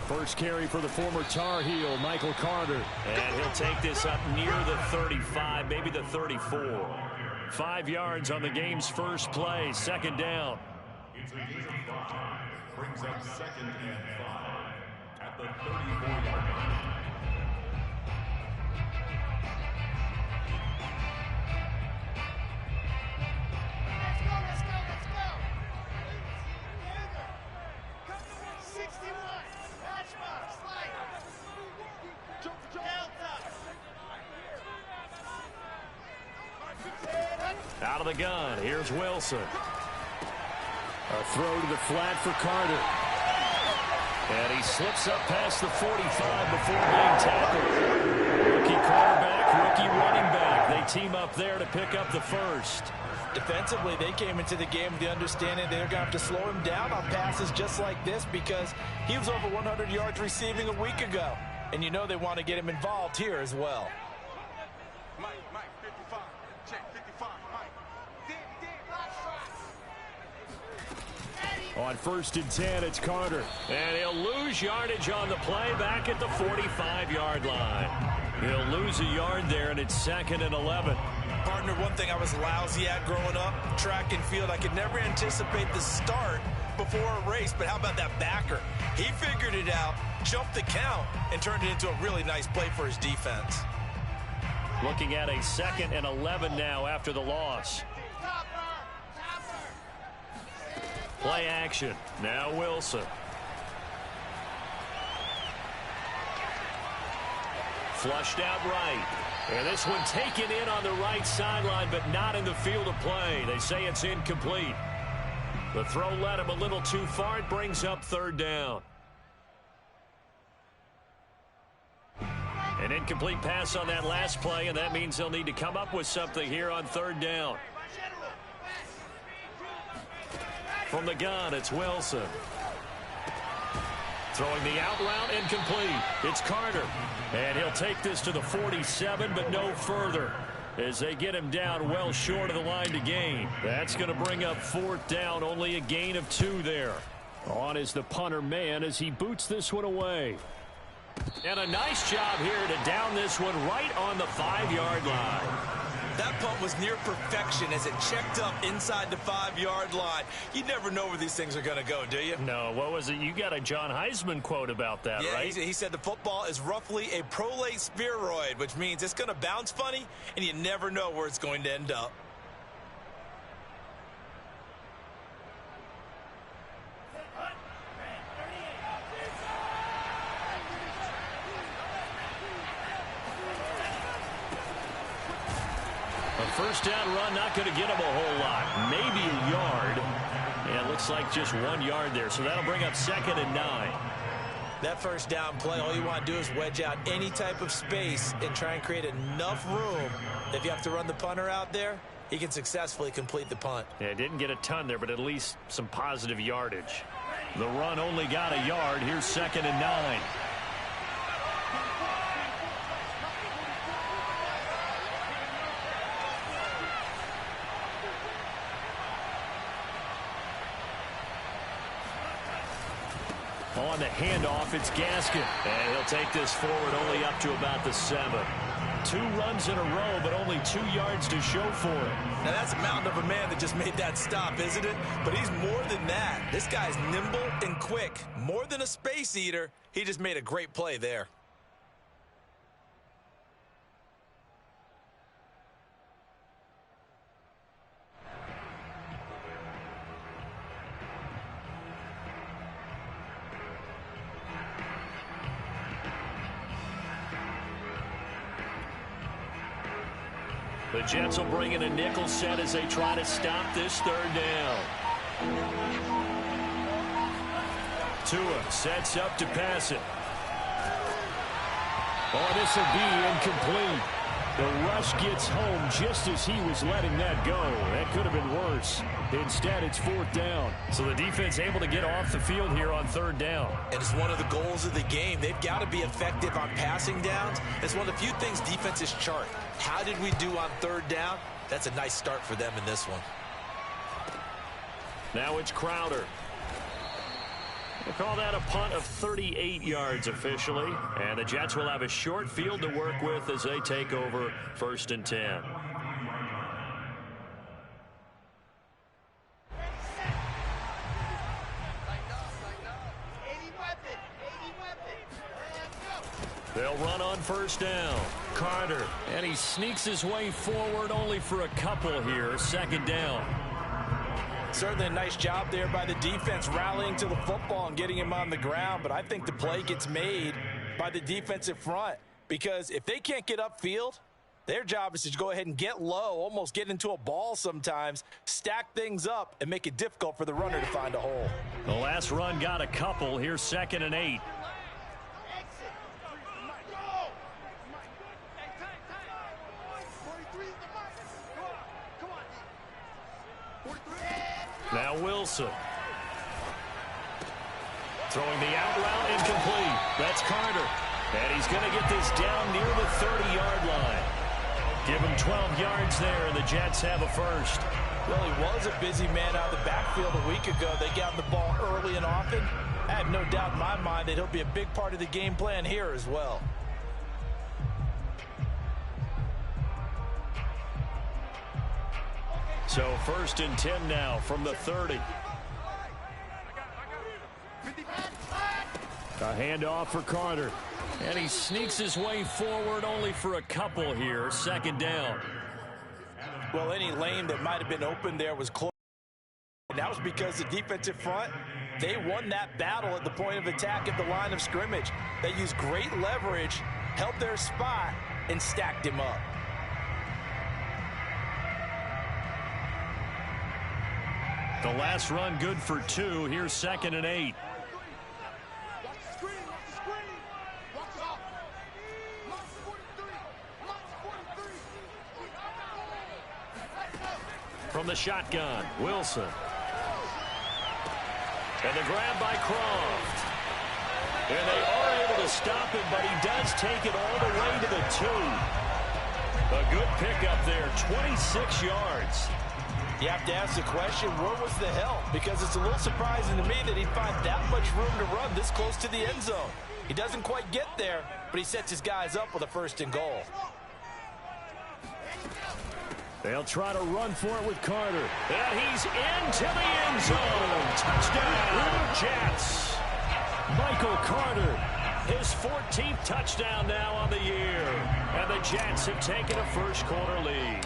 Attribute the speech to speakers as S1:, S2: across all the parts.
S1: First carry for the former Tar Heel, Michael Carter.
S2: And he'll take this up near the 35, maybe the 34.
S1: 5 yards on the game's first play, second down.
S3: It's a gain of 5. Brings up 2nd and 5 at the 34-yard line.
S1: Out of the gun, here's Wilson. A throw to the flat for Carter. And he slips up past the 45 before being tackled. Rookie quarterback, rookie running back. They team up there to pick up the first.
S4: Defensively, they came into the game with the understanding they're going to have to slow him down on passes just like this because he was over 100 yards receiving a week ago. And you know they want to get him involved here as well.
S5: Mike, 55. Check, 55, Mike.
S1: On 1st and 10, it's Carter.
S2: And he'll lose yardage on the play back at the 45-yard line. He'll lose a yard there, and it's 2nd and 11.
S4: Partner, one thing I was lousy at growing up, track and field, I could never anticipate the start before a race, but how about that backer? He figured it out, jumped the count, and turned it into a really nice play for his defense.
S1: Looking at a 2nd and 11 now after the loss. Play action. Now Wilson. Flushed out right. And this one taken in on the right sideline, but not in the field of play. They say it's incomplete. The throw led him a little too far. It brings up 3rd down. An incomplete pass on that last play, and that means they'll need to come up with something here on 3rd down. From the gun, it's Wilson. Throwing the out route, incomplete. It's Carter. And he'll take this to the 47, but no further, as they get him down well short of the line to gain. That's going to bring up 4th down, only a gain of 2 there. On is the punter man as he boots this one away. And a nice job here to down this one right on the 5-yard line.
S4: That punt was near perfection as it checked up inside the 5-yard line. You never know where these things are going to go, do you?
S1: No, what was it? You got a John Heisman quote about that,
S4: yeah,
S1: right?
S4: He said the football is roughly a prolate spheroid, which means it's going to bounce funny, and you never know where it's going to end up.
S1: First down run, not going to get him a whole lot. Maybe a yard. And it looks like just 1 yard there. So that'll bring up 2nd and 9.
S4: That first down play, all you want to do is wedge out any type of space and try and create enough room. If you have to run the punter out there, he can successfully complete the punt.
S1: Yeah, didn't get a ton there, but at least some positive yardage. The run only got a yard. Here's 2nd and 9. On the handoff, it's Gaskin. And he'll take this forward only up to about the 7. 2 runs in a row, but only 2 yards to show for it.
S4: Now, that's a mountain of a man that just made that stop, isn't it? But he's more than that. This guy's nimble and quick. More than a space eater, he just made a great play there.
S1: The Jets will bring in a nickel set as they try to stop this 3rd down. Tua sets up to pass it. Oh, this will be incomplete. The rush gets home just as he was letting that go. That could have been worse. Instead, it's 4th down. So the defense able to get off the field here on 3rd down.
S4: And it's one of the goals of the game. They've got to be effective on passing downs. It's one of the few things defenses chart. How did we do on 3rd down? That's a nice start for them in this one.
S1: Now it's Crowder. We'll call that a punt of 38 yards officially. And the Jets will have a short field to work with as they take over 1st and 10. They'll run on 1st down. Carter, and he sneaks his way forward only for a couple here. 2nd down.
S4: Certainly a nice job there by the defense rallying to the football and getting him on the ground, but I think the play gets made by the defensive front because if they can't get upfield, their job is to go ahead and get low, almost get into a ball sometimes, stack things up, and make it difficult for the runner to find a hole.
S1: The last run got a couple. Here's 2nd and 8. Now Wilson. Throwing the out route incomplete. That's Carter. And he's going to get this down near the 30-yard line. Give him 12 yards there, and the Jets have a first.
S4: Well, he was a busy man out of the backfield a week ago. They got the ball early and often. I have no doubt in my mind that he'll be a big part of the game plan here as well.
S1: So 1st and 10 now from the 30. A handoff for Carter. And he sneaks his way forward only for a couple here. 2nd down.
S4: Well, any lane that might have been open there was close. And that was because the defensive front, they won that battle at the point of attack at the line of scrimmage. They used great leverage, held their spot, and stacked him up.
S1: The last run good for 2. Here's 2nd and 8. From the shotgun, Wilson. And the grab by Croft. And they are able to stop him, but he does take it all the way to the 2. A good pickup there, 26 yards.
S4: You have to ask the question, where was the help? Because it's a little surprising to me that he'd find that much room to run this close to the end zone. He doesn't quite get there, but he sets his guys up with a 1st and goal.
S1: They'll try to run for it with Carter. And he's into the end zone. Touchdown, Jets. Michael Carter, his 14th touchdown now on the year. And the Jets have taken a first-quarter lead.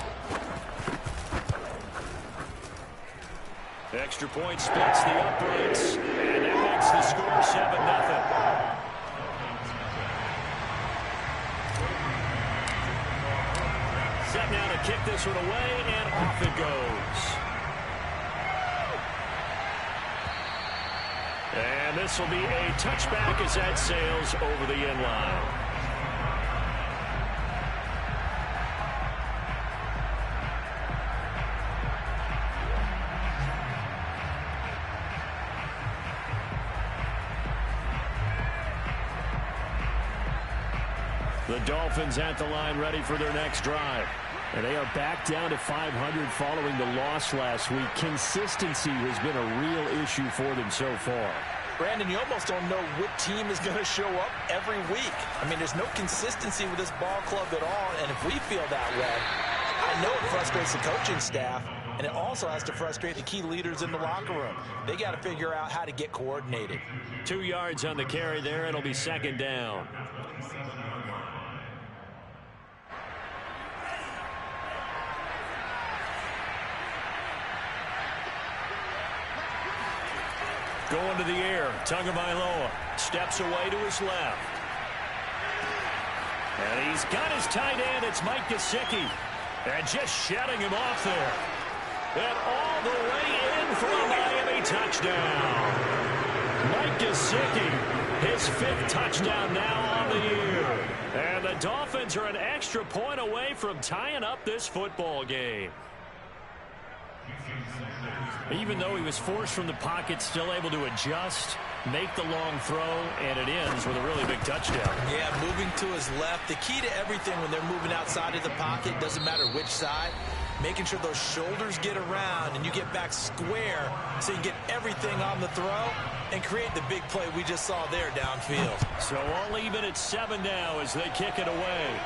S1: Extra point splits the uprights, and that makes the score 7-0. Set now to kick this one away, and off it goes. And this will be a touchback as that sails over the end line. The Dolphins at the line ready for their next drive. And they are back down to 500 following the loss last week. Consistency has been a real issue for them so far.
S4: Brandon, you almost don't know what team is going to show up every week. I mean, there's no consistency with this ball club at all, and if we feel that way, I know it frustrates the coaching staff, and it also has to frustrate the key leaders in the locker room. They got to figure out how to get coordinated.
S1: 2 yards on the carry there. It'll be 2nd down. Going to the air, Tagovailoa steps away to his left. And he's got his tight end, it's Mike Gesicki. And just shutting him off there. And all the way in for a Miami touchdown. Mike Gesicki, his 5th touchdown now on the year. And the Dolphins are an extra point away from tying up this football game. Even though he was forced from the pocket, still able to adjust, make the long throw, and it ends with a really big touchdown.
S4: Yeah, moving to his left. The key to everything when they're moving outside of the pocket, doesn't matter which side, making sure those shoulders get around and you get back square so you get everything on the throw and create the big play we just saw there downfield.
S1: So all even at 7 now as they kick it away.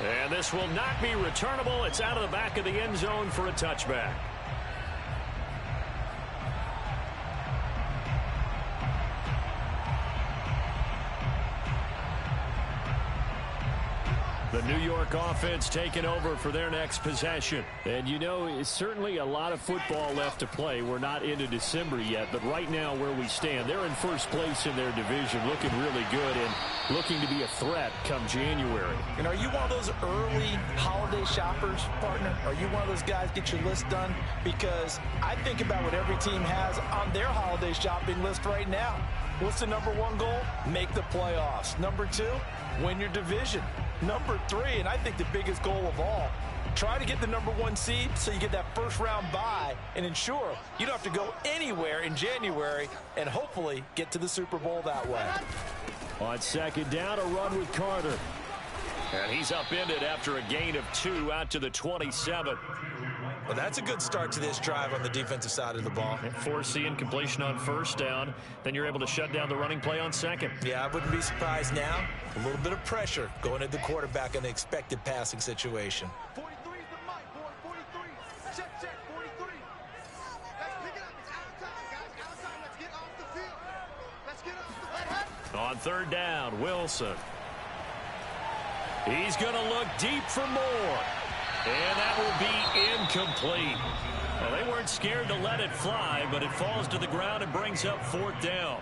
S1: And this will not be returnable. It's out of the back of the end zone for a touchback. The New York offense taking over for their next possession. And you know, it's certainly a lot of football left to play. We're not into December yet, but right now where we stand, they're in first place in their division, looking really good and looking to be a threat come January.
S4: And are you one of those early holiday shoppers, partner? Are you one of those guys get your list done? Because I think about what every team has on their holiday shopping list right now. What's the number 1 goal? Make the playoffs. Number 2, win your division. Number 3, and I think the biggest goal of all, try to get the number 1 seed so you get that first round bye and ensure you don't have to go anywhere in January and hopefully get to the Super Bowl that way.
S1: On second down, a run with Carter. And he's upended after a gain of 2 out to the 27.
S4: Well, that's a good start to this drive on the defensive side of the ball.
S1: And force the incompletion on first down. Then you're able to shut down the running play on second.
S4: Yeah, I wouldn't be surprised now. A little bit of pressure going at the quarterback in the expected passing situation.
S5: 43 is the mic, boy. 43. Check, 43. Let's pick it up. It's outside, guys. Outside. Let's get off the field. Let's get off the field.
S1: On third down, Wilson. He's going to look deep for more. And that will be incomplete. Well, they weren't scared to let it fly, but it falls to the ground and brings up 4th down.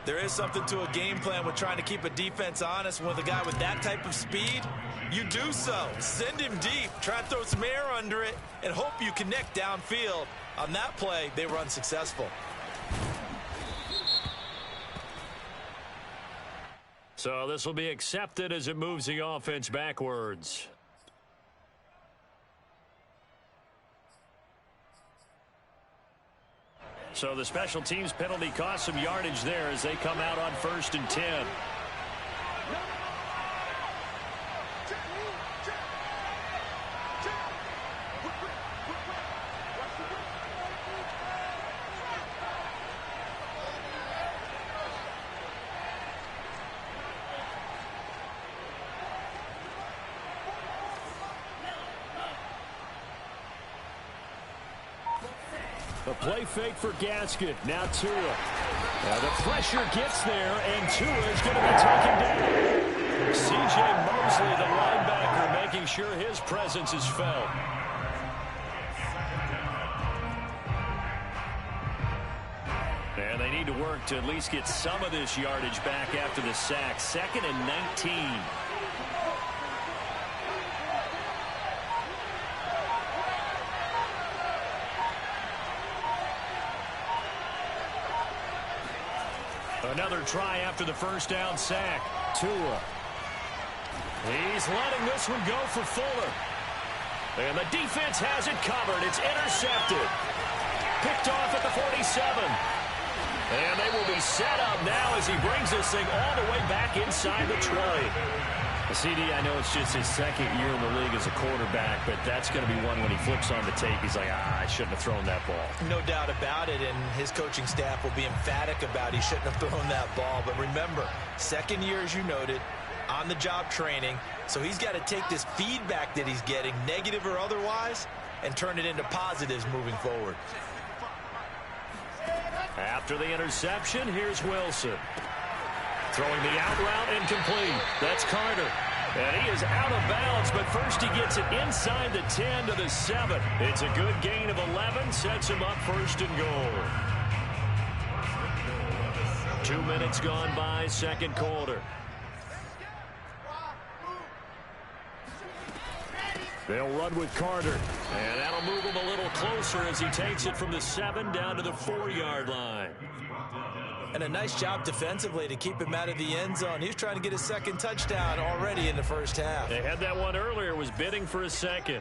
S4: There is something to a game plan with trying to keep a defense honest. With a guy with that type of speed, you do so. Send him deep, try to throw some air under it, and hope you connect downfield. On that play, they were unsuccessful.
S1: So this will be accepted as it moves the offense backwards. So the special teams penalty cost some yardage there as they come out on 1st and 10. The play fake for Gasket. Now Tua. The pressure gets there, and Tua is going to be taken down. C.J. Mosley, the linebacker, making sure his presence is felt. And they need to work to at least get some of this yardage back after the sack. 2nd and 19. Another try after the first down sack. Tua. He's letting this one go for Fuller. And the defense has it covered. It's intercepted. Picked off at the 47. And they will be set up now as he brings this thing all the way back inside the 20. CD, I know it's just his 2nd year in the league as a quarterback, but that's going to be one when he flips on the tape. He's like, I shouldn't have thrown that ball.
S4: No doubt about it, and his coaching staff will be emphatic about he shouldn't have thrown that ball. But remember, 2nd year, as you noted, on-the-job training, so he's got to take this feedback that he's getting, negative or otherwise, and turn it into positives moving forward.
S1: After the interception, here's Wilson. Throwing the out route incomplete. That's Carter. And he is out of bounds, but first he gets it inside the 10 to the 7. It's a good gain of 11, sets him up 1st and goal. 2 minutes gone by, 2nd quarter. They'll run with Carter. And that'll move him a little closer as he takes it from the 7 down to the 4-yard line.
S4: And a nice job defensively to keep him out of the end zone. He was trying to get his 2nd touchdown already in the first half.
S1: They had that one earlier, was bidding for a 2nd.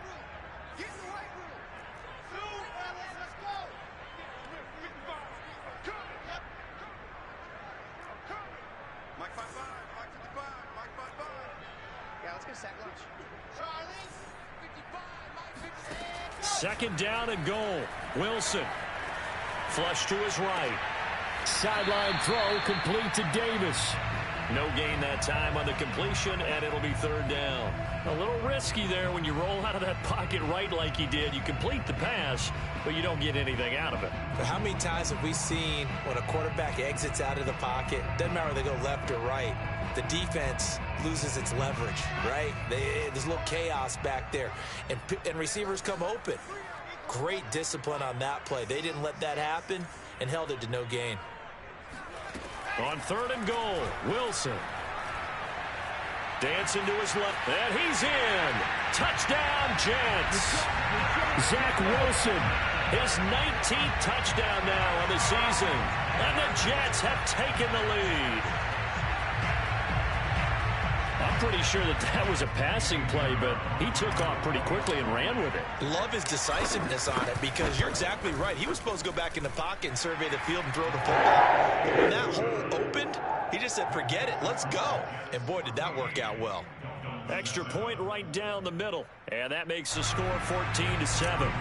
S1: second down and goal. Wilson. Flush to his right.
S2: Sideline throw complete to Davis.
S1: No gain that time on the completion, and it'll be third down. A little risky there when you roll out of that pocket right like he did. You complete the pass, but you don't get anything out of it.
S4: But how many times have we seen when a quarterback exits out of the pocket, doesn't matter whether they go left or right, the defense loses its leverage, right? There's a little chaos back there, and receivers come open. Great discipline on that play. They didn't let that happen and held it to no gain.
S1: On third and goal, Wilson. Dancing to his left, and he's in. Touchdown, Jets.
S2: Zach Wilson.
S1: His 19th touchdown now of the season, and the Jets have taken the lead. I'm pretty sure that was a passing play, but he took off pretty quickly and ran with it.
S4: Love his decisiveness on it, because you're exactly right. He was supposed to go back in the pocket and survey the field and throw the football. But when that hole opened, he just said, forget it, let's go. And boy, did that work out well.
S1: Extra point right down the middle, and that makes the score 14-7.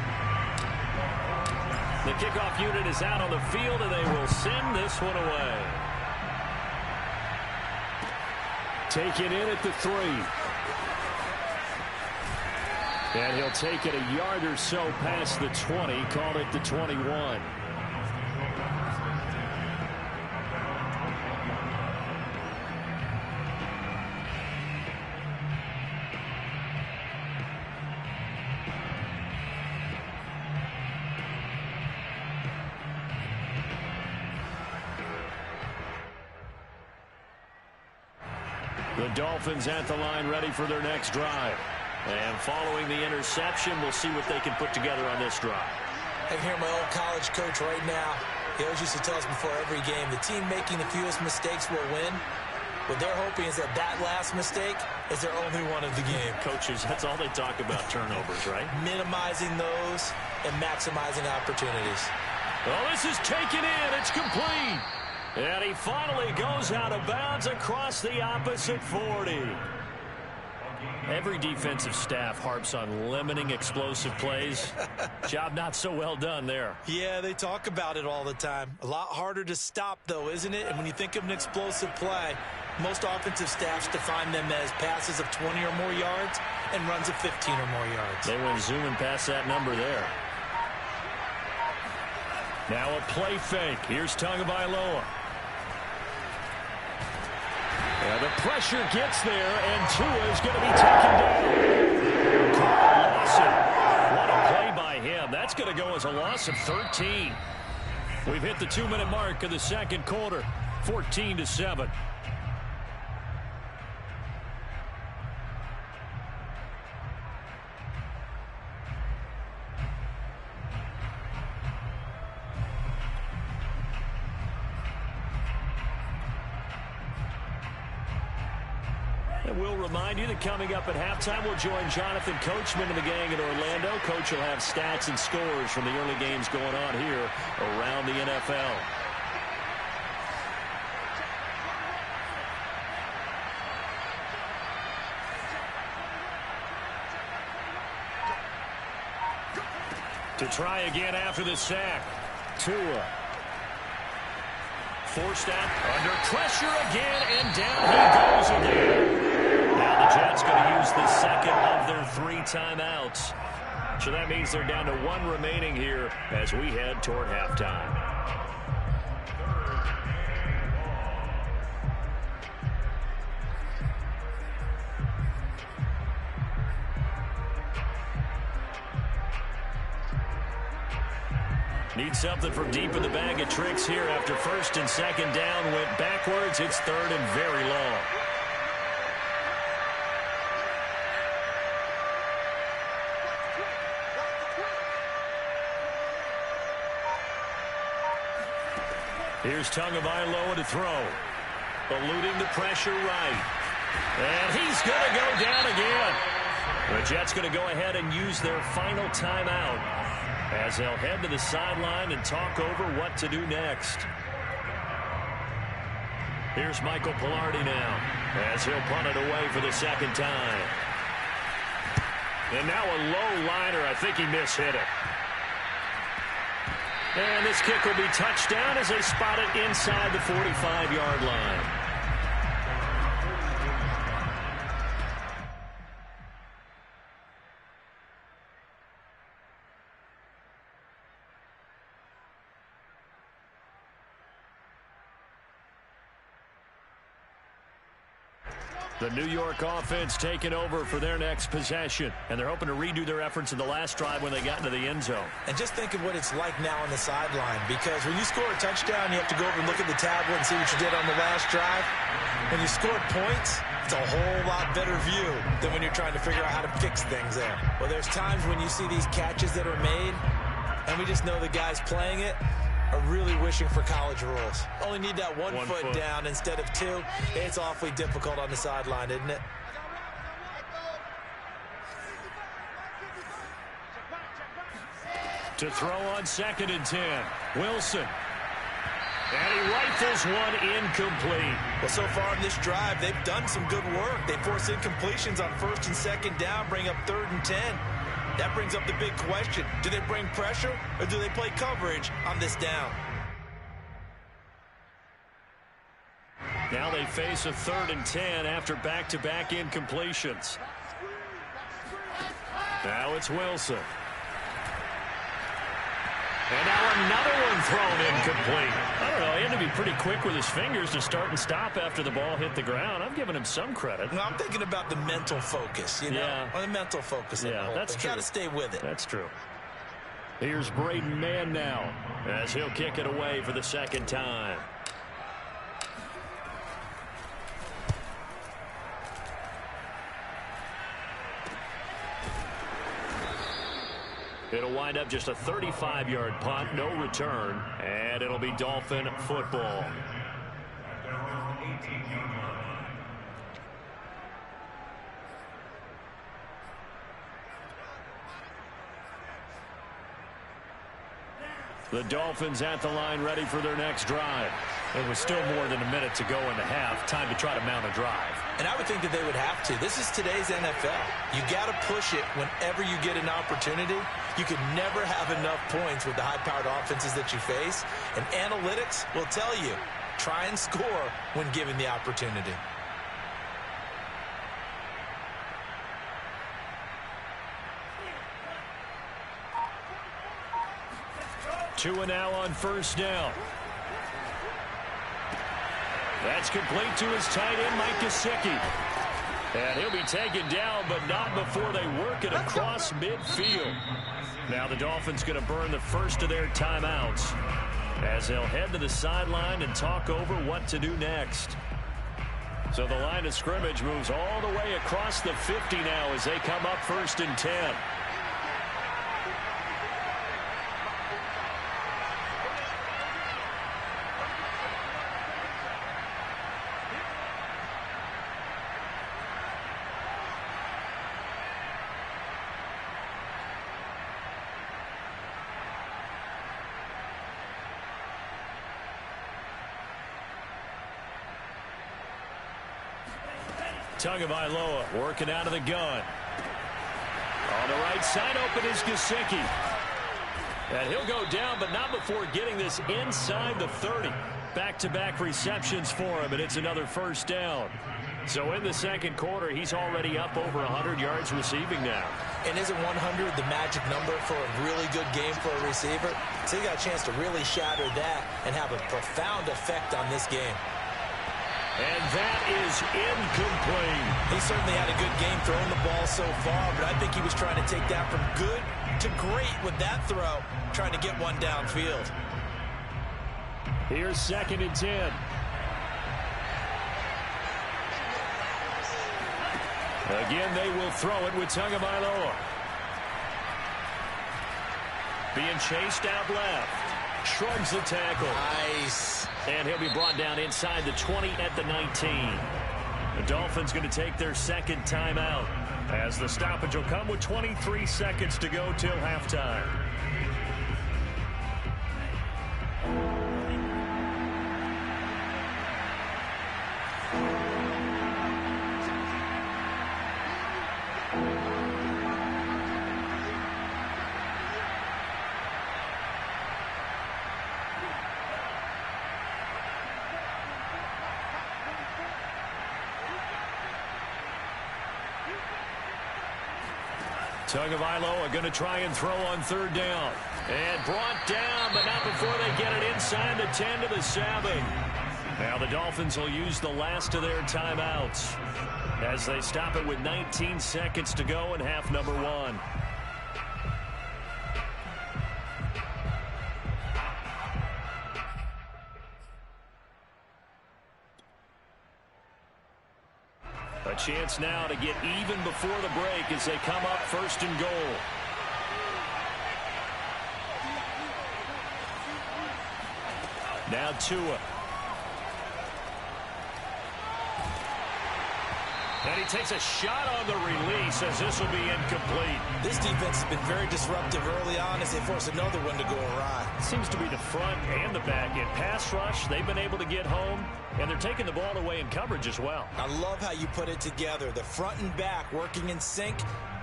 S1: The kickoff unit is out on the field, and they will send this one away.
S2: Taken in at the 3. And he'll take it a yard or so past the 20, call it the 21.
S1: The Dolphins at the line, ready for their next drive. And following the interception, we'll see what they can put together on this drive.
S4: I can hear my old college coach right now. He always used to tell us before every game, the team making the fewest mistakes will win. What they're hoping is that last mistake is their only one of the game.
S1: Coaches, that's all they talk about, turnovers, right?
S4: Minimizing those and maximizing opportunities.
S1: Well, this is taken in. It's complete. And he finally goes out of bounds across the opposite 40. Every defensive staff harps on limiting explosive plays. Job not so well done there.
S4: Yeah, they talk about it all the time. A lot harder to stop, though, isn't it? And when you think of an explosive play, most offensive staffs define them as passes of 20 or more yards and runs of 15 or more yards.
S1: They went zooming past that number there. Now a play fake. Here's Tagovailoa. And the pressure gets there, and Tua is going to be taken down. Carl Lawson. What a play by him. That's going to go as a loss of 13. We've hit the 2-minute mark of the second quarter. 14-7. We'll remind you that coming up at halftime, we'll join Jonathan Coachman and the gang in Orlando. Coach will have stats and scores from the early games going on here around the NFL. To try again after the sack. Tua. Forced out, under pressure again, and down he goes again. Now the Jets going to use the second of their 3 timeouts. So that means they're down to 1 remaining here as we head toward halftime. Need something from deep in the bag of tricks here after first and second down went backwards. It's third and very long. Here's Tagovailoa to throw. Eluding the pressure right. And he's going to go down again. The Jets going to go ahead and use their final timeout as they'll head to the sideline and talk over what to do next. Here's Michael Pilardi now as he'll punt it away for the second time. And now a low liner. I think he mishit it. And this kick will be touchdown as they spot it inside the 45-yard line. The New York offense taking over for their next possession. And they're hoping to redo their efforts in the last drive when they got into the end zone.
S4: And just think of what it's like now on the sideline. Because when you score a touchdown, you have to go over and look at the tablet and see what you did on the last drive. When you scored points, it's a whole lot better view than when you're trying to figure out how to fix things there. Well, there's times when you see these catches that are made, and we just know the guys playing it are really wishing for college rules. Only need that one foot down instead of two. It's awfully difficult on the sideline, isn't it?
S1: To throw on 2nd and 10. Wilson. And he rifles one incomplete.
S4: Well, so far in this drive, they've done some good work. They force incompletions on 1st and 2nd down, bring up 3rd and 10. That brings up the big question. Do they bring pressure or do they play coverage on this down?
S1: Now they face a 3rd and 10 after back-to-back incompletions. Now it's Wilson. And now another one thrown incomplete. I don't know. He had to be pretty quick with his fingers to start and stop after the ball hit the ground. I'm giving him some credit.
S4: No, I'm thinking about the mental focus, you know?
S1: Yeah.
S4: Or the mental focus.
S1: Yeah, that's true.
S4: Got to stay with it.
S1: That's true. Here's Braden Mann now as he'll kick it away for the 2nd time. It'll wind up just a 35-yard punt, no return, and it'll be Dolphin football. The Dolphins at the line ready for their next drive. It was still more than a minute to go in the half. Time to try to mount a drive.
S4: And I would think that they would have to. This is today's NFL. You got to push it whenever you get an opportunity. You could never have enough points with the high-powered offenses that you face. And analytics will tell you, try and score when given the opportunity.
S1: Two and now on 1st down. That's complete to his tight end, Mike Gesicki. And he'll be taken down, but not before they work it across midfield. Now the Dolphins going to burn the first of their timeouts as they'll head to the sideline and talk over what to do next. So the line of scrimmage moves all the way across the 50 now as they come up 1st and 10. Tagovailoa working out of the gun. On the right side, open is Gesicki. And he'll go down, but not before getting this inside the 30. Back-to-back receptions for him, and it's another 1st down. So in the 2nd quarter, he's already up over 100 yards receiving now.
S4: And isn't 100 the magic number for a really good game for a receiver? So he got a chance to really shatter that and have a profound effect on this game.
S1: And that is incomplete.
S4: He certainly had a good game throwing the ball so far, but I think he was trying to take that from good to great with that throw, trying to get one downfield.
S1: Here's 2nd and 10. Again, they will throw it with Tagovailoa. Being chased out left. Shrugs the tackle.
S4: Nice.
S1: And he'll be brought down inside the 20 at the 19. The Dolphins going to take their 2nd timeout as the stoppage will come with 23 seconds to go till halftime. Tagovailoa are going to try and throw on 3rd down. And brought down, but not before they get it inside the 10 to the 7. Now the Dolphins will use the last of their timeouts as they stop it with 19 seconds to go in half number 1. A chance now to get even before the break as they come up 1st and goal. Now Tua. And he takes a shot on the release as this will be incomplete.
S4: This defense has been very disruptive early on as they force another one to go awry.
S1: Seems to be the front and the back. In pass rush, they've been able to get home, and they're taking the ball away in coverage as well.
S4: I love how you put it together. The front and back working in sync,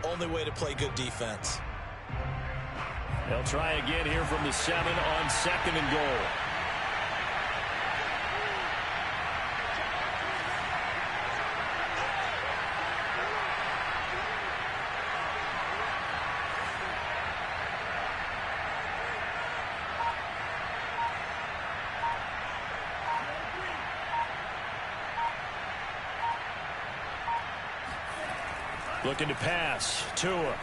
S4: only way to play good defense.
S1: They'll try again here from the 7 on 2nd and goal. Looking to pass. Tua.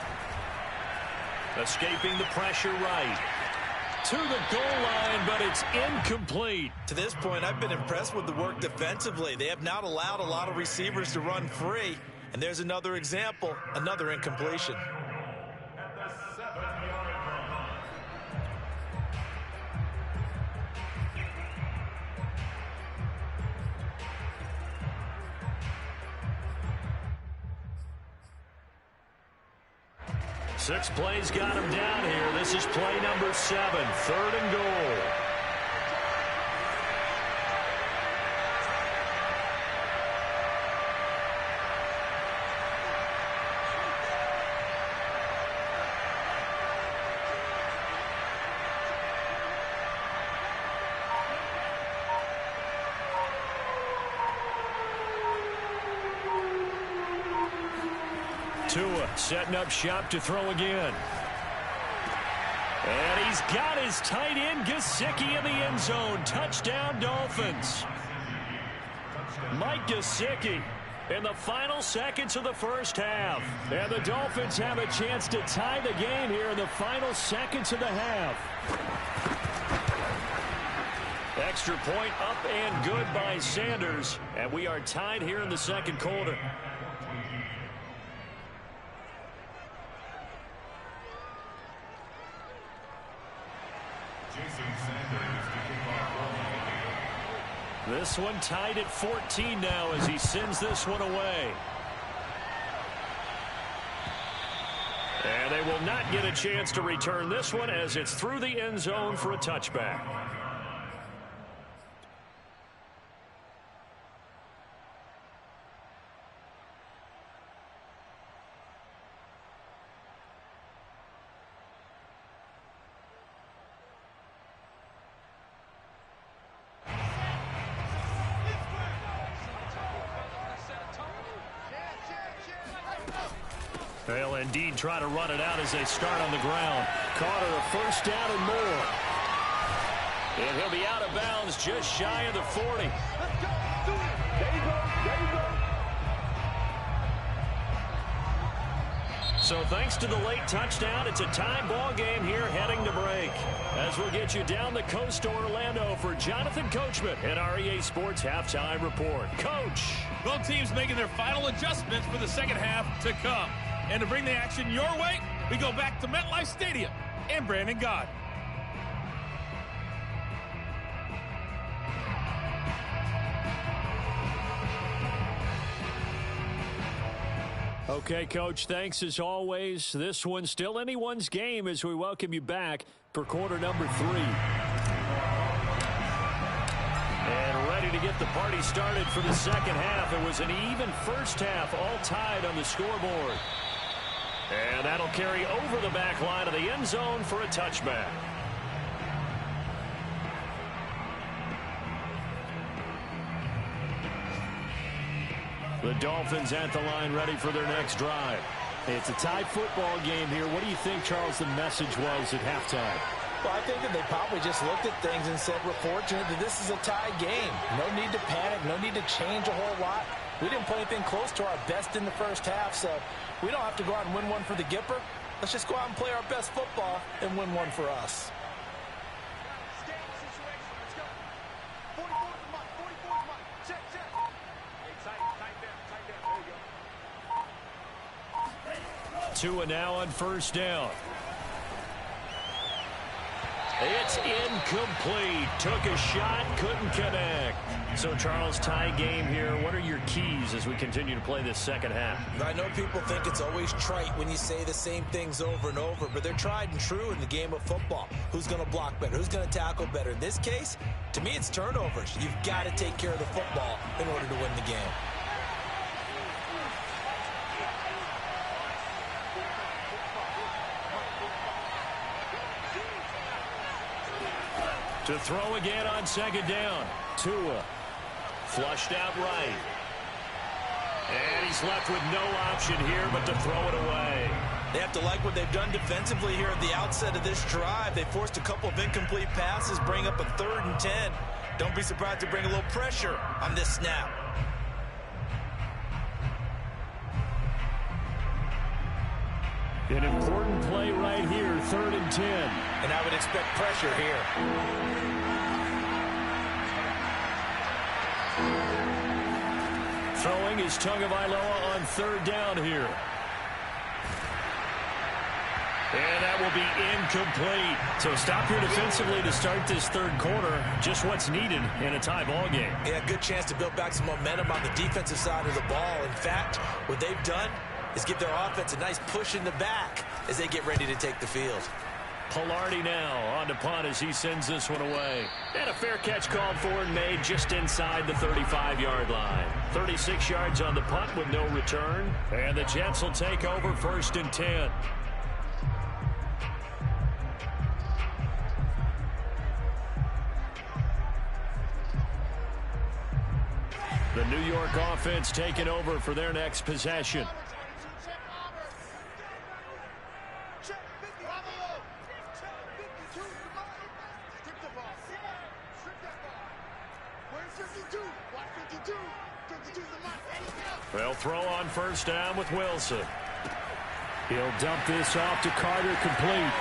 S1: Escaping the pressure right. To the goal line, but it's incomplete.
S4: To this point, I've been impressed with the work defensively. They have not allowed a lot of receivers to run free. And there's another example, another incompletion.
S1: Six plays got him down here. This is play number 7, 3rd and goal. Tua setting up shop to throw again. And he's got his tight end Gesicki in the end zone. Touchdown Dolphins. Mike Gesicki in the final seconds of the first half. And the Dolphins have a chance to tie the game here in the final seconds of the half. Extra point up and good by Sanders. And we are tied here in the second quarter. This one tied at 14 now as he sends this one away. And they will not get a chance to return this one as it's through the end zone for a touchback. They'll indeed try to run it out as they start on the ground. Carter a first down and more. And he'll be out of bounds just shy of the 40.
S5: Let's go. Do it. There you go. There you go.
S1: So thanks to the late touchdown, it's a tie ball game here heading to break. As we'll get you down the coast to Orlando for Jonathan Coachman at our EA Sports Halftime Report. Coach.
S6: Both teams making their final adjustments for the second half to come. And to bring the action your way, we go back to MetLife Stadium and Brandon Gott.
S1: Okay, Coach, thanks as always. This one's still anyone's game as we welcome you back for quarter number 3. And ready to get the party started for the second half. It was an even first half, all tied on the scoreboard. And that'll carry over the back line of the end zone for a touchback. The Dolphins at the line ready for their next drive. It's a tied football game here. What do you think, Charles, the message was at halftime?
S4: Well, I think that they probably just looked at things and said, we're fortunate that this is a tie game. No need to panic. No need to change a whole lot. We didn't play anything close to our best in the first half, so we don't have to go out and win one for the Gipper. Let's just go out and play our best football and win one for us.
S1: Tua now on first down.
S2: It's incomplete. Took a shot, couldn't connect.
S1: So, Charles, tie game here. What are your keys as we continue to play this second half?
S4: I know people think it's always trite when you say the same things over and over, but they're tried and true in the game of football. Who's going to block better? Who's going to tackle better? In this case, to me, it's turnovers. You've got to take care of the football in order to win the game.
S2: To throw again on second down. Tua flushed out right. And he's left with no option here but to throw it away.
S4: They have to like what they've done defensively here at the outset of this drive. They forced a couple of incomplete passes, bring up a 3rd and 10. Don't be surprised to bring a little pressure on this snap.
S2: An important play right here, 3rd and 10.
S4: And I would expect pressure here.
S2: Throwing is Tagovailoa on 3rd down here. And that will be incomplete.
S1: So stop here defensively to start this third quarter. Just what's needed in a tie ball game.
S4: Yeah, good chance to build back some momentum on the defensive side of the ball. In fact, what they've done is give their offense a nice push in the back as they get ready to take the field.
S2: Pilardi now on to punt as he sends this one away. And a fair catch called for and made just inside the 35-yard line. 36 yards on the punt with no return. And the Jets will take over 1st and 10. The New York offense taking over for their next possession. They'll throw on 1st down with Wilson. He'll dump this off to Carter, complete.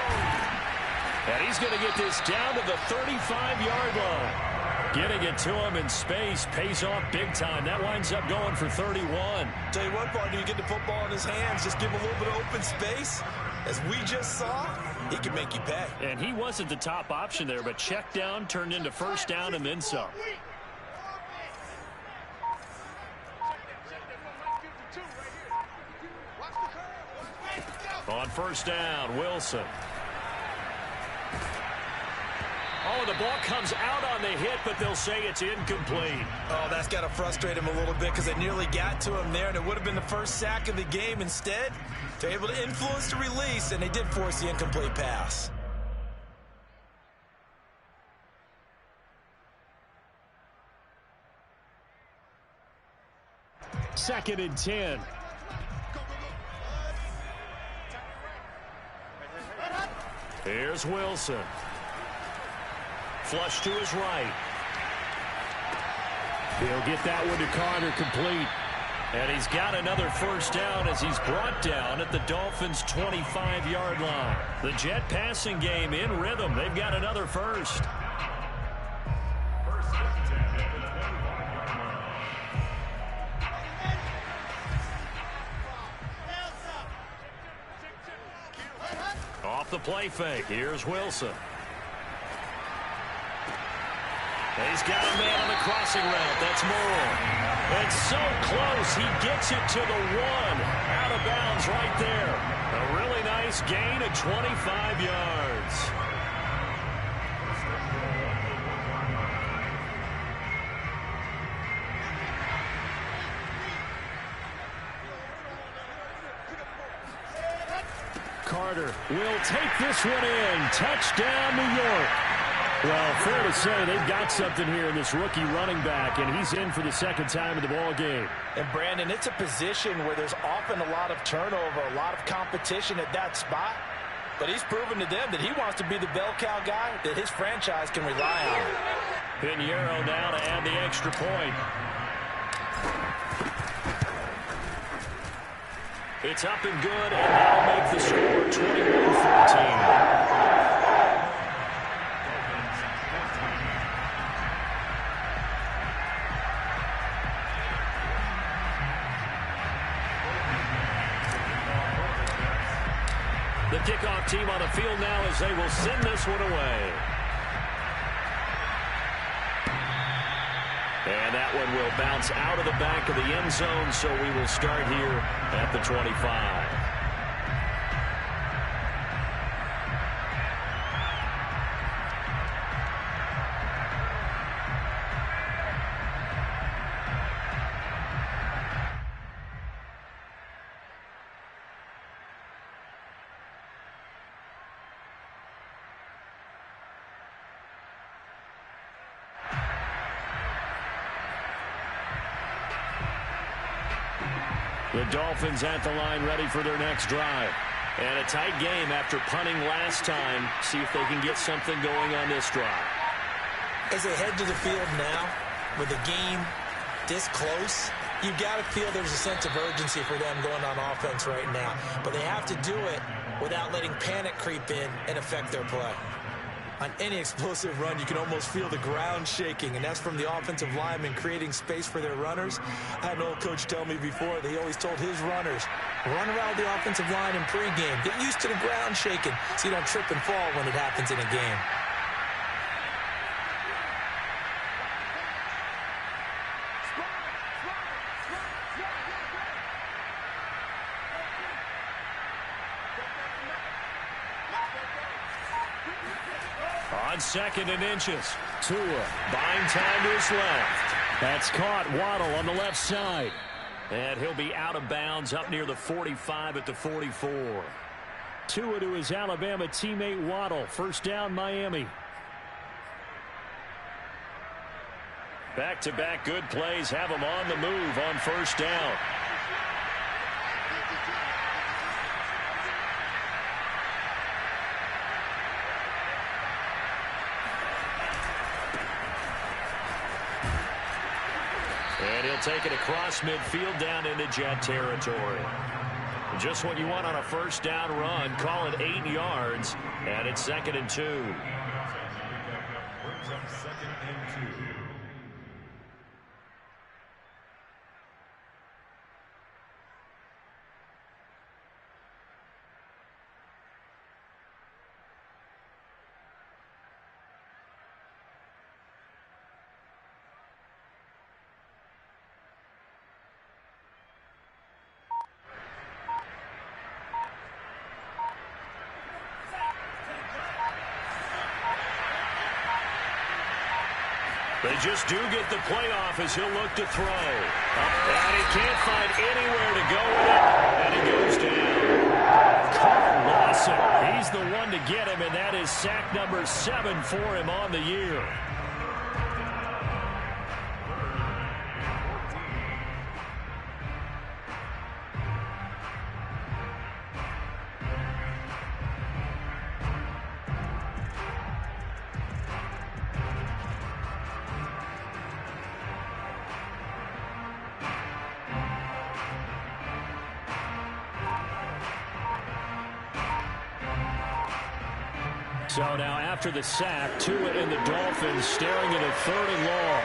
S2: And he's going to get this down to the 35-yard line. Getting it to him in space pays off big time. That winds up going for 31.
S4: Tell you what, partner, you get the football in his hands, just give him a little bit of open space. As we just saw, he can make you pay.
S2: And he wasn't the top option there, but check down turned into 1st down and then some. On 1st down, Wilson. Oh, the ball comes out on the hit, but they'll say it's incomplete.
S4: Oh, that's got to frustrate him a little bit because they nearly got to him there, and it would have been the first sack of the game. Instead, they're able to influence the release, and they did force the incomplete pass.
S2: Second and 10. Here's Wilson. Flush to his right. He'll get that one to Carter, complete. And he's got another 1st down as he's brought down at the Dolphins' 25-yard line. The Jet passing game in rhythm. They've got another first. Off the play fake. Here's Wilson. He's got a man on the crossing route. That's Moore. And so close. He gets it to the 1. Out of bounds right there. A really nice gain of 25 yards. Carter will take this one in. Touchdown, New York.
S1: Well, fair to say they've got something here in this rookie running back, and he's in for the second time in the ball game.
S4: And, Brandon, it's a position where there's often a lot of turnover, a lot of competition at that spot. But he's proven to them that he wants to be the bell cow guy that his franchise can rely on.
S1: Pinheiro now to add the extra point. It's up and good, and that'll make the score 21-14. The kickoff team on the field now as they will send this one away. And that one will bounce out of the back of the end zone, so we will start here at the 25. The Dolphins at the line ready for their next drive. And a tight game after punting last time. See if they can get something going on this drive.
S4: As they head to the field now, with the game this close, you've got to feel there's a sense of urgency for them going on offense right now. But they have to do it without letting panic creep in and affect their play. On any explosive run, you can almost feel the ground shaking, and that's from the offensive linemen creating space for their runners. I had an old coach tell me before, he always told his runners, run around the offensive line in pregame. Get used to the ground shaking so you don't trip and fall when it happens in a game.
S1: On 2nd and inches, Tua buying time to his left. That's caught. Waddle on the left side. And he'll be out of bounds up near the 45 at the 44. Tua to his Alabama teammate Waddle. First down, Miami. Back-to-back good plays have him on the move on first down. And he'll take it across midfield down into Jet territory. Just what you want on a first down run. Call it 8 yards. And it's 2nd and 2.
S3: Brings up 2nd and 2.
S1: They just do get the playoff as he'll look to throw. And he can't find anywhere to go with it. And he goes down. Carl Lawson, he's the one to get him, and that is sack number 7 for him on the year. So now after the sack, Tua and the Dolphins staring at a 3rd and long.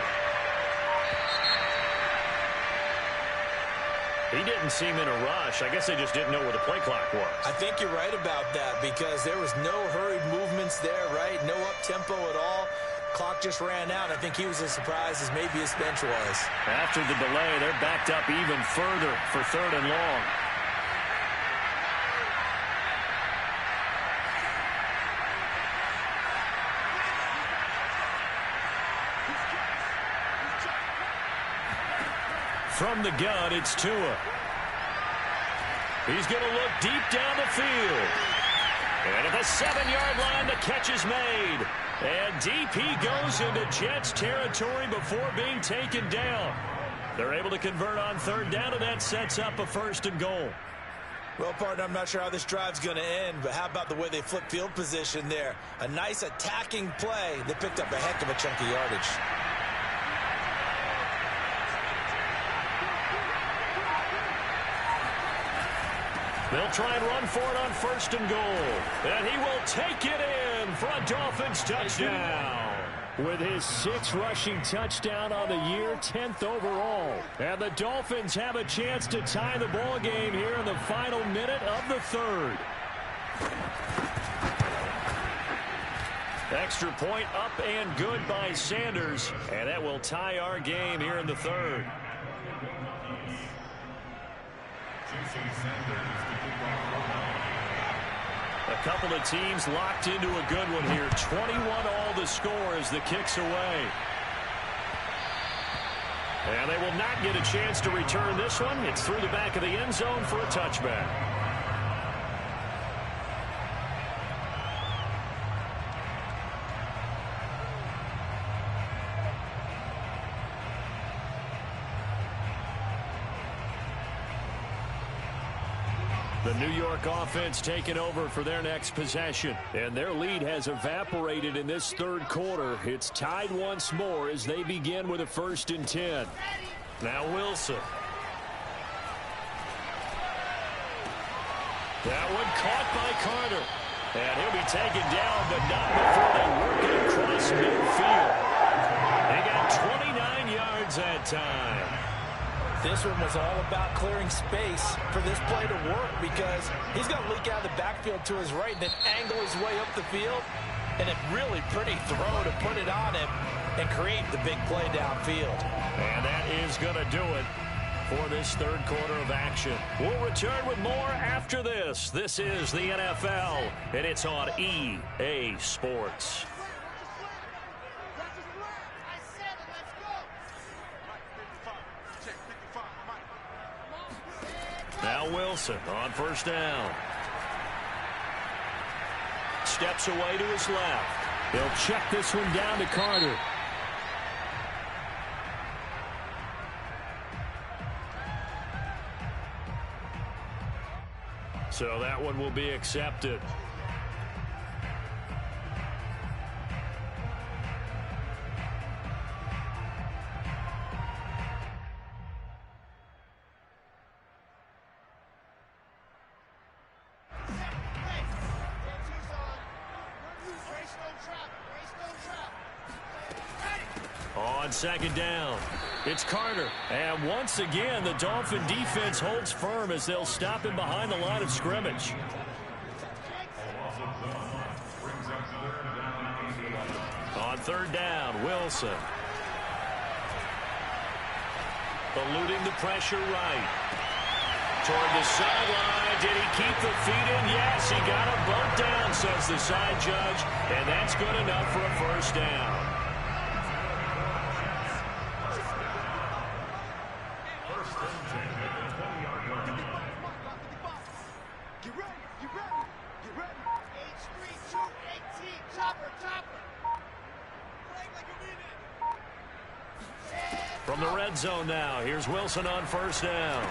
S1: He didn't seem in a rush. I guess they just didn't know where the play clock was.
S4: I think you're right about that because there was no hurried movements there, right? No up-tempo at all. Clock just ran out. I think he was as surprised as maybe his bench was.
S1: After the delay, they're backed up even further for 3rd and long. From the gun, it's Tua. He's going to look deep down the field. And at the 7-yard line, the catch is made. And deep he goes into Jets territory before being taken down. They're able to convert on third down, and that sets up a 1st and goal.
S4: Well, partner, I'm not sure how this drive's going to end, but how about the way they flip field position there? A nice attacking play. They picked up a heck of a chunk of yardage.
S1: They'll try and run for it on 1st and goal. And he will take it in for a Dolphins touchdown. With his 6th rushing touchdown on the year, 10th overall. And the Dolphins have a chance to tie the ball game here in the final minute of the 3rd. Extra point up and good by Sanders. And that will tie our game here in the 3rd. A couple of teams locked into a good one here. 21-all the score as the kick's away. And they will not get a chance to return this one. It's through the back of the end zone for a touchback. The New York offense taking over for their next possession. And their lead has evaporated in this 3rd quarter. It's tied once more as they begin with a 1st and 10. Now Wilson. That one caught by Carter. And he'll be taken down, but not before they work it across midfield. They got 29 yards that time.
S4: This one was all about clearing space for this play to work because he's going to leak out of the backfield to his right and then angle his way up the field. And a really pretty throw to put it on him and create the big play downfield.
S1: And that is going to do it for this 3rd quarter of action. We'll return with more after this. This is the NFL, and it's on EA Sports. Now Wilson on 1st down. Steps away to his left. He'll check this one down to Carter. So that one will be accepted. On 2nd down, it's Carter. And once again, the Dolphin defense holds firm as they'll stop him behind the line of scrimmage. On 3rd down, Wilson. Eluding the pressure right. Toward the sideline. Did he keep the feet in? Yes, he got a bunt down, says the side judge. And that's good enough for a 1st down. From the red zone now, here's Wilson on 1st down.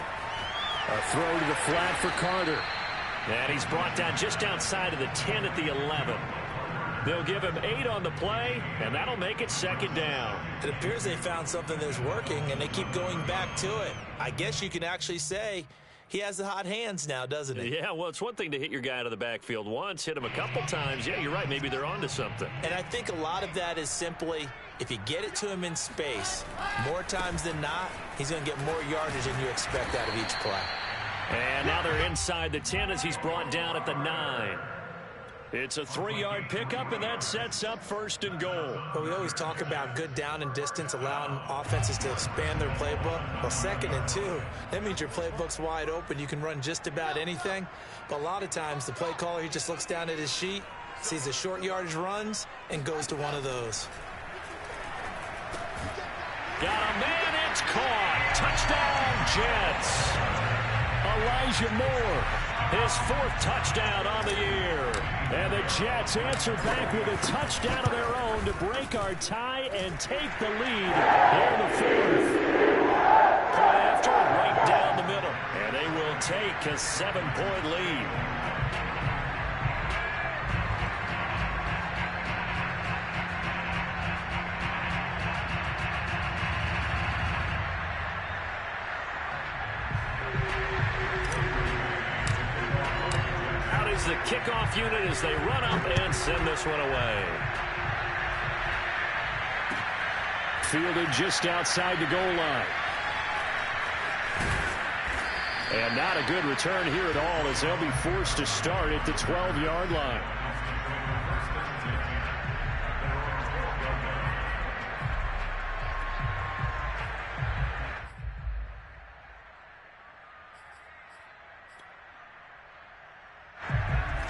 S1: A throw to the flat for Carter. And he's brought down just outside of the 10 at the 11. They'll give him 8 on the play, and that'll make it 2nd down.
S4: It appears they found something that's working, and they keep going back to it. I guess you can actually say he has the hot hands now, doesn't he?
S1: Yeah, well, it's one thing to hit your guy out of the backfield once, hit him a couple times. Yeah, you're right. Maybe they're onto something.
S4: And I think a lot of that is simply if you get it to him in space, more times than not, he's going to get more yardage than you expect out of each play.
S1: And now they're inside the 10 as he's brought down at the 9. It's a 3-yard pickup, and that sets up 1st and goal.
S4: But we always talk about good down and distance, allowing offenses to expand their playbook. Well, 2nd and 2, that means your playbook's wide open. You can run just about anything. But a lot of times, the play caller, he just looks down at his sheet, sees the short yardage runs, and goes to one of those.
S1: Got a man, it's caught. Touchdown, Jets. Elijah Moore His 4th touchdown on the year. And the Jets answer back with a touchdown of their own to break our tie and take the lead here in the 4th. Play after, right down the middle. And they will take a 7-point lead. The kickoff unit as they run up and send this one away. Fielded just outside the goal line. And not a good return here at all as they'll be forced to start at the 12-yard line.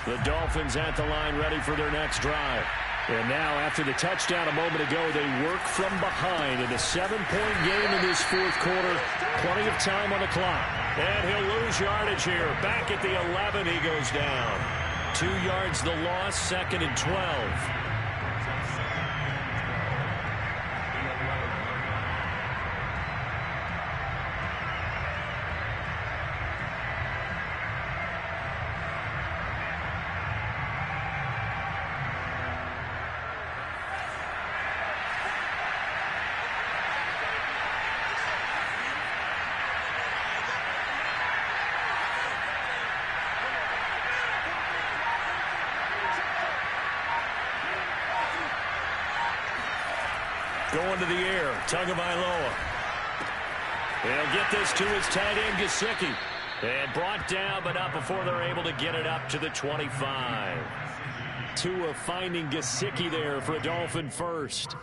S1: The Dolphins at the line ready for their next drive. And now after the touchdown a moment ago, they work from behind in a 7-point game in this 4th quarter. Plenty of time on the clock. And he'll lose yardage here. Back at the 11 he goes down. 2 yards the loss, 2nd and 12. Going to the air, Tagovailoa. He'll get this to his tight end, Gesicki. And brought down, but not before they're able to get it up to the 25. Tua finding Gesicki there for a Dolphin first.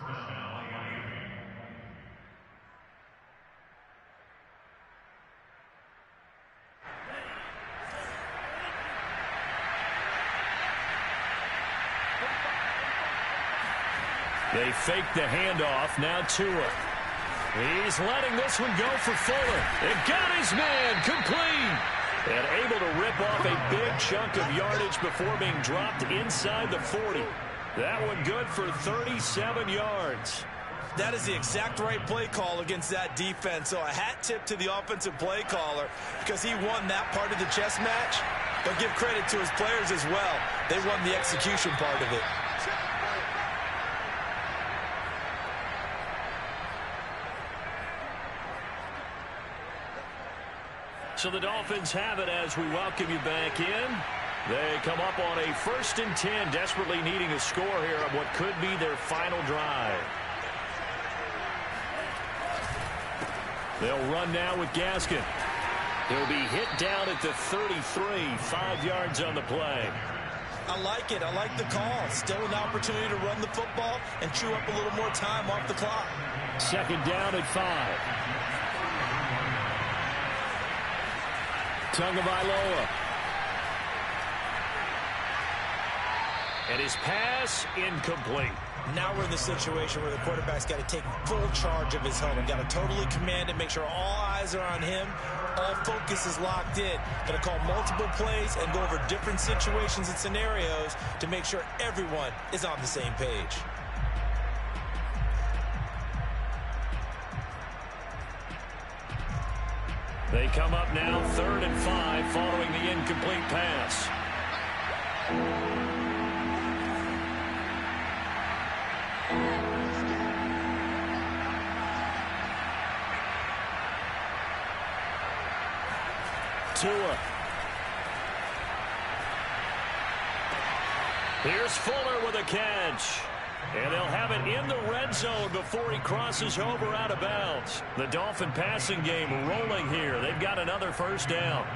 S1: They fake the handoff. Now Tua. He's letting this one go for Fuller. And got his man complete. And able to rip off a big chunk of yardage before being dropped inside the 40. That one good for 37 yards.
S4: That is the exact right play call against that defense. So a hat tip to the offensive play caller because he won that part of the chess match. But give credit to his players as well. They won the execution part of it.
S1: So the Dolphins have it as we welcome you back in. They come up on a 1st and 10, desperately needing a score here on what could be their final drive. They'll run now with Gaskin. He'll be hit down at the 33, 5 yards on the play.
S4: I like it. I like the call. Still an opportunity to run the football and chew up a little more time off the clock.
S1: 2nd down at 5. Tagovailoa. And his pass incomplete.
S4: Now we're in the situation where the quarterback's got to take full charge of his helmet. Got to totally command it, make sure all eyes are on him. All focus is locked in. Got to call multiple plays and go over different situations and scenarios to make sure everyone is on the same page.
S1: They come up now 3rd and 5 following the incomplete pass. Tua. Here's Fuller with a catch. And they'll have it in the red zone before he crosses over out of bounds. The Dolphin passing game rolling here. They've got another 1st down.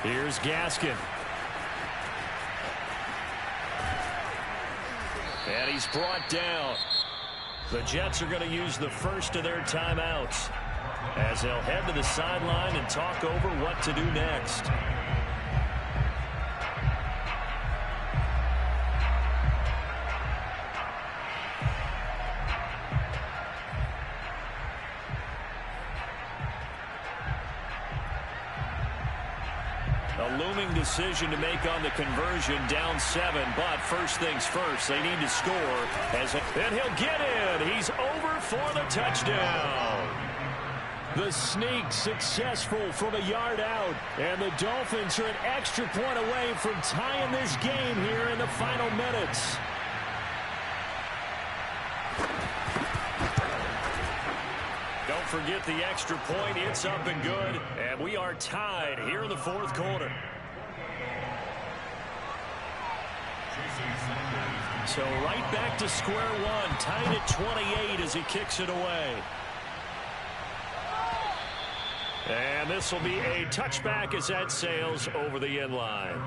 S1: Here's Gaskin. And he's brought down. The Jets are going to use the first of their timeouts as they'll head to the sideline and talk over what to do next. A looming decision to make on the conversion, down 7, but first things first, they need to score. And he'll get in. He's over for the touchdown. The sneak successful from a yard out, and the Dolphins are an extra point away from tying this game here in the final minutes. Don't forget the extra point. It's up and good, and we are tied here in the fourth quarter. So right back to square one, tied at 28 as he kicks it away. And this will be a touchback as that sails over the end line.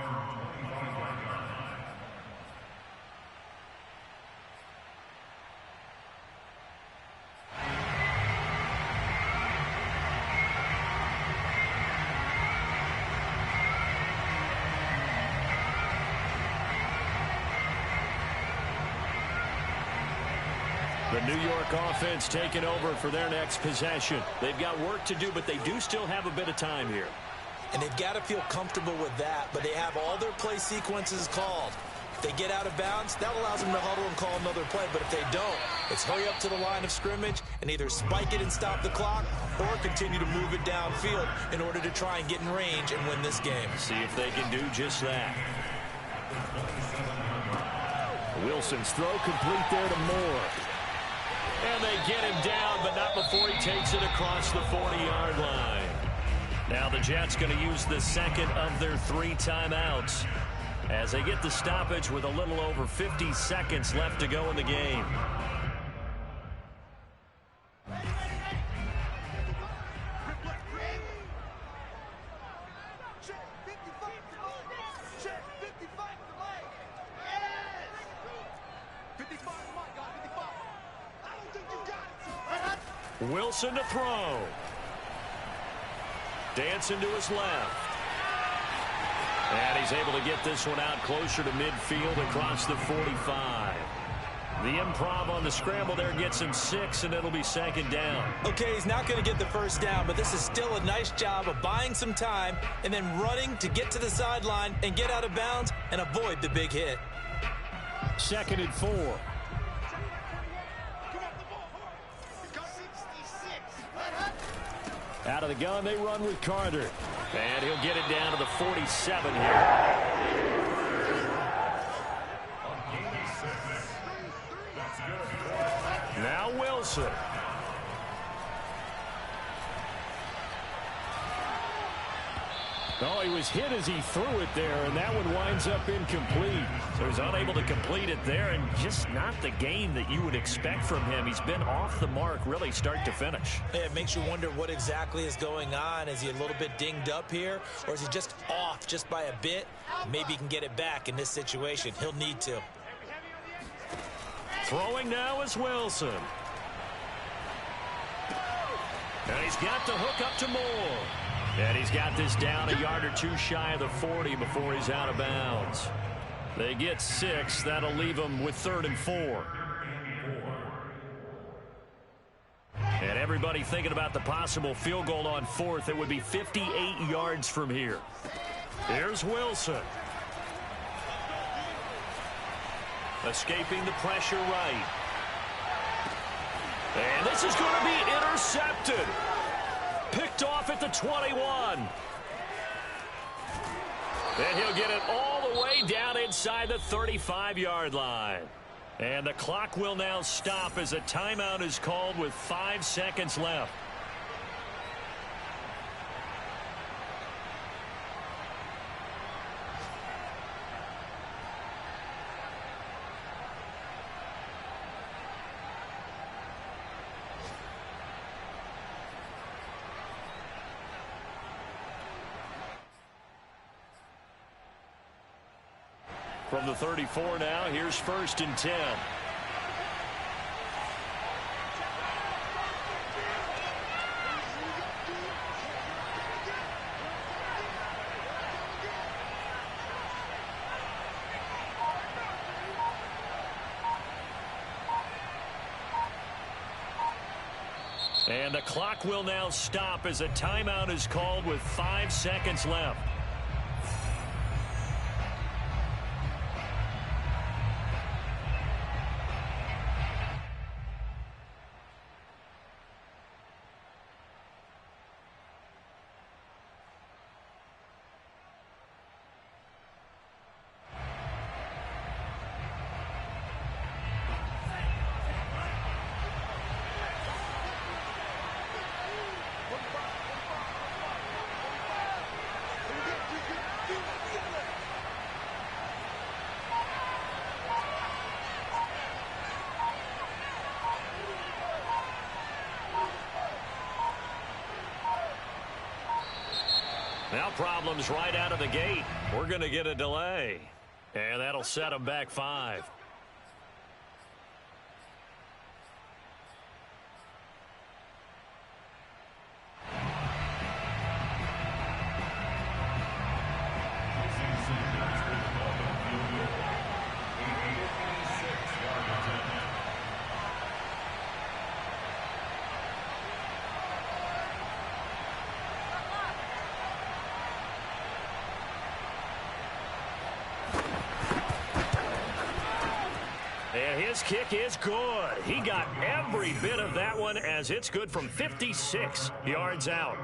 S1: The New York offense taking over for their next possession. They've got work to do, but they do still have a bit of time here.
S4: And they've got to feel comfortable with that, but they have all their play sequences called. If they get out of bounds, that allows them to huddle and call another play. But if they don't, it's hurry up to the line of scrimmage and either spike it and stop the clock or continue to move it downfield in order to try and get in range and win this game.
S1: See if they can do just that. Wilson's throw complete there to Moore. And they get him down, but not before he takes it across the 40-yard line. Now the Jets going to use the second of their 3 timeouts as they get the stoppage with a little over 50 seconds left to go in the game. Wilson to throw. Dancing to his left. And he's able to get this one out closer to midfield across the 45. The improv on the scramble there gets him 6, and it'll be second down.
S4: Okay, he's not going to get the first down, but this is still a nice job of buying some time and then running to get to the sideline and get out of bounds and avoid the big hit.
S1: Second and 4. Out of the gun, they run with Carter. And he'll get it down to the 47 here. Now Wilson. Oh, he was hit as he threw it there, and that one winds up incomplete. So he's unable to complete it there, and just not the game that you would expect from him. He's been off the mark really start to finish.
S4: It makes you wonder what exactly is going on. Is he a little bit dinged up here, or is he just off just by a bit? Maybe he can get it back in this situation. He'll need to.
S1: Throwing now is Wilson. And he's got the hook up to Moore. And he's got this down a yard or two shy of the 40 before he's out of bounds. They get 6. That'll leave them with 3rd and 4. And everybody thinking about the possible field goal on 4th. It would be 58 yards from here. Here's Wilson. Escaping the pressure right. And this is going to be intercepted. Picked off at the 21. And he'll get it all the way down inside the 35-yard line. And the clock will now stop as a timeout is called with 5 seconds left. From the 34 now, here's 1st and 10. And the clock will now stop as a timeout is called with 5 seconds left. Now problems right out of the gate. We're going to get a delay. And that'll set them back 5. And his kick is good. He got every bit of that one as it's good from 56 yards out.